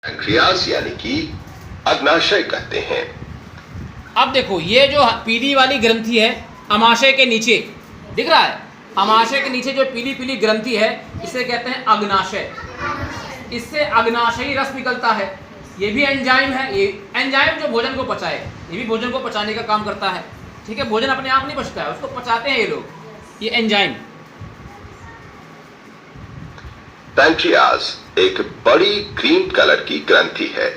Pancreas यानी कि अग्नाशय कहते हैं। अब देखो ये जो पीली वाली ग्रंथि है अमाशय के नीचे दिख रहा है, अमाशय के नीचे जो पीली पीली ग्रंथि है इसे कहते हैं अग्नाशय। इससे अग्नाशयी रस निकलता है। ये भी एंजाइम है, ये एंजाइम जो भोजन को पचाए, ये भी भोजन को पचाने का काम करता है। ठीक है, भोजन अपने आप नहीं पचता है, उसको पचाते हैं ये लोग, ये एंजाइम। पैंक्रियास एक बड़ी क्रीम कलर की ग्रंथि है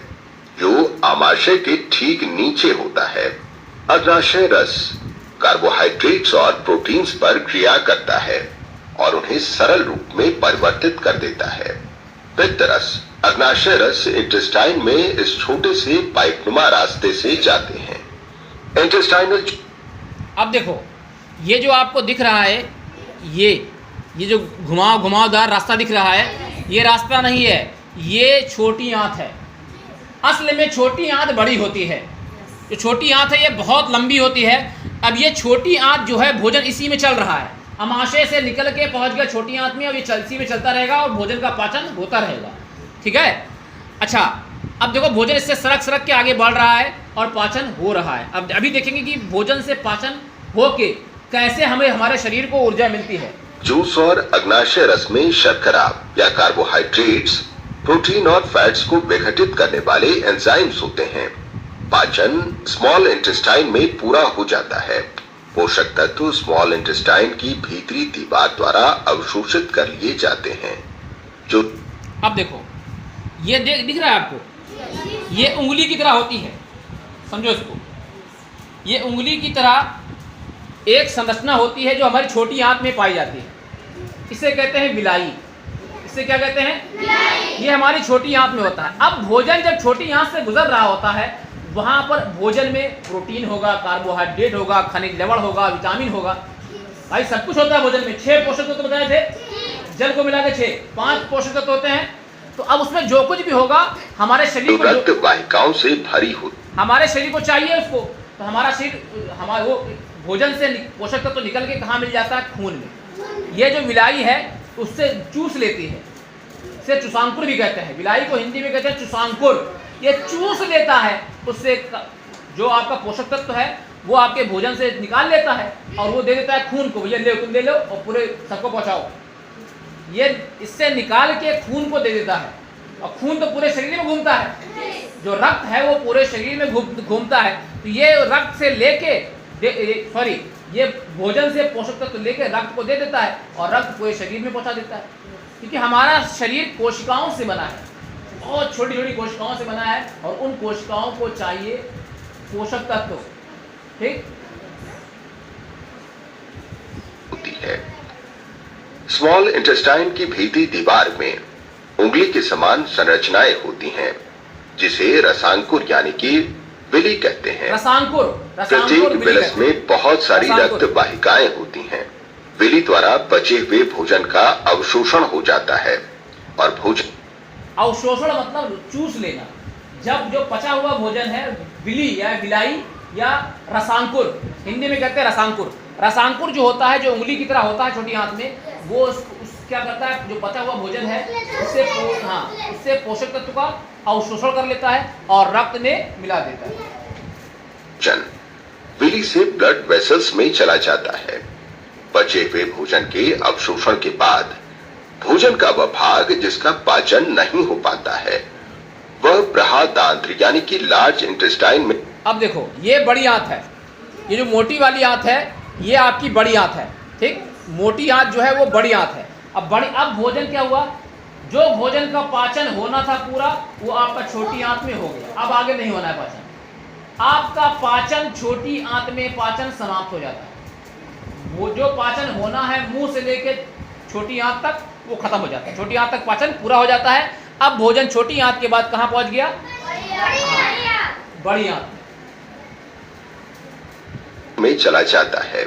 जो आमाशय के ठीक नीचे होता है। अग्नाशय रस कार्बोहाइड्रेट्स और प्रोटीन्स पर क्रिया करता है और उन्हें सरल रूप में परिवर्तित कर देता है। पित्त रस अग्नाशय रस इंटेस्टाइन में इस छोटे से पाइपनुमा रास्ते से जाते हैं। इंटेस्टाइनल। अब देखो ये जो आपको दिख रहा है, ये जो घुमावदार रास्ता दिख रहा है, ये रास्ता नहीं है, ये छोटी आंत है। असल में छोटी आंत बड़ी होती है, जो छोटी आंत है ये बहुत लंबी होती है। अब ये छोटी आंत जो है भोजन इसी में चल रहा है, अमाशय से निकल के पहुंच गया छोटी आंत में, अब ये इसी में चलता रहेगा और भोजन का पाचन होता रहेगा। ठीक है, अच्छा अब देखो भोजन इससे सरक सरक के आगे बढ़ रहा है और पाचन हो रहा है। अब अभी देखेंगे कि भोजन से पाचन हो के कैसे हमें हमारे शरीर को ऊर्जा मिलती है। जूस और अग्नाशय रस में शर्करा या कार्बोहाइड्रेट्स, प्रोटीन और फैट्स को विघटित करने वाले एंजाइम्स होते हैं। पाचन स्मॉल इंटेस्टाइन में पूरा हो जाता है। पोषक तत्व स्मॉल इंटेस्टाइन की भीतरी दीवार द्वारा अवशोषित कर लिए जाते हैं। जो अब देखो ये दिख रहा है आपको, ये उंगली की तरह होती है, समझो इसको। ये उंगली की तरह एक संरचना होती है जो हमारी छोटी आंत में पाई जाती है, इसे कहते हैं विलाई। इसे क्या कहते हैं? विलाई। ये हमारी छोटी आंत में होता है। अब भोजन जब छोटी आंत से गुजर रहा होता है, वहां पर भोजन में प्रोटीन होगा, कार्बोहाइड्रेट होगा, खनिज लवण होगा, विटामिन होगा, भाई सब कुछ होता है भोजन में। 6 पोषक तत्व बताए थे, जल को मिला के 6, 5 पोषक तत्व होते हैं। तो अब उसमें जो कुछ भी होगा हमारे शरीर को, रक्त वाहिकाओं से भरी हो, हमारे शरीर को चाहिए उसको, तो हमारा शरीर हमारा वो भोजन से पोषक तत्व निकल के कहाँ मिल जाता है? खून में। ये जो विलाई है उससे चूस लेती है, इसे चूसांकुर भी कहते हैं। विलाई को हिंदी में कहते हैं चूसांकुर। ये चूस लेता है, उससे जो आपका पोषक तत्व है वो आपके भोजन से निकाल लेता है और वो दे देता है खून को, भैया ले तुम ले लो और पूरे सबको पहुंचाओ। ये इससे निकाल के खून को दे देता है और खून तो पूरे शरीर में घूमता है, जो रक्त है वो पूरे शरीर में घूमता है। तो ये रक्त से लेके ये भोजन से पोषक तत्व लेके रक्त को दे देता है और रक्त पूरे शरीर में पहुंचा देता है। क्योंकि हमारा शरीर कोशिकाओं से बना है, बहुत छोटी छोटी कोशिकाओं से बना है और उन कोशिकाओं को चाहिए पोषक तत्व। ठीक होती है। स्मॉल इंटेस्टाइन की भीतरी दीवार में उंगली के समान संरचनाएं होती हैं, जिसे रसांकुर यानी कि विली कहते हैं। रसांकुर प्रत्येक विलस में बहुत सारी रक्त वाहिकाएं होती हैं। विली द्वारा बचे हुए भोजन का अवशोषण हो जाता है और भोजन अवशोषण मतलब चूस लेना। जब जो पचा हुआ भोजन है, विली या विलाई या रसांकुर, हिंदी में कहते हैं रसांकुर। रसांकुर जो होता है, जो उंगली की तरह होता है छोटी आंत में, वो क्या करता है, जो पचा हुआ भोजन है उससे पोषक तत्व का अवशोषण कर लेता है और रक्त में मिला देता है। विली से ब्लड वेसल्स में चला जाता है। बचे हुए भोजन के अवशोषण के बाद भोजन का वह भाग जिसका पाचन नहीं हो पाता है, वह बृहदांत्र यानी कि लार्ज इंटेस्टाइन में। अब देखो ये बड़ी आंत है, ये जो मोटी वाली आंत है ये आपकी बड़ी आंत है। ठीक, मोटी आंत जो है वो बड़ी आंत है। अब भोजन क्या हुआ, जो भोजन का पाचन होना था पूरा, वो आपका छोटी आंत में हो गया। अब आगे नहीं होना है पाचन। आपका पाचन छोटी आंत में पाचन समाप्त हो जाता है। वो जो पाचन होना है मुंह से लेके छोटी आंत तक, वो खत्म हो जाता है। छोटी आंत तक पाचन पूरा हो जाता है। अब भोजन छोटी आंत के बाद कहां पहुंच गया? बड़ी आंत में चला जाता है।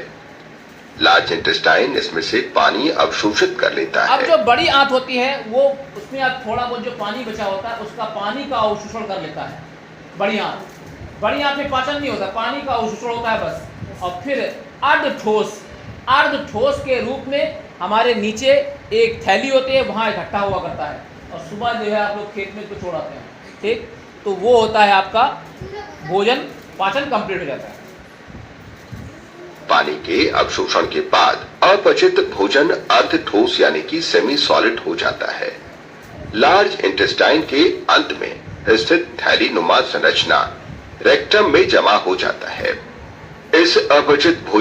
लार्ज इंटेस्टाइन इसमें से पानी अवशोषित कर लेता है। अब जो बड़ी आंत होती है वो उसमें अब थोड़ा बहुत जो पानी बचा होता है उसका पानी का अवशोषण कर लेता है। बड़ी आंत में पाचन नहीं होता, पानी का अवशोषण होता है बस। और फिर अर्ध ठोस के रूप में हमारे नीचे एक थैली होती है, वहां इकट्ठा हुआ करता है और सुबह जो है आप लोग खेत में इसको छोड़ाते हैं। ठीक, तो वो होता है आपका भोजन, पाचन कंप्लीट हो जाता है। पानी के अवशोषण के बाद अपचित भोजन अर्ध ठोस यानी कि सेमी सॉलिड हो जाता है। लार्ज इंटेस्टाइन के अंत में स्थित थैली नुमा संरचना रेक्टम में जमा हो जाता है। इस अपचित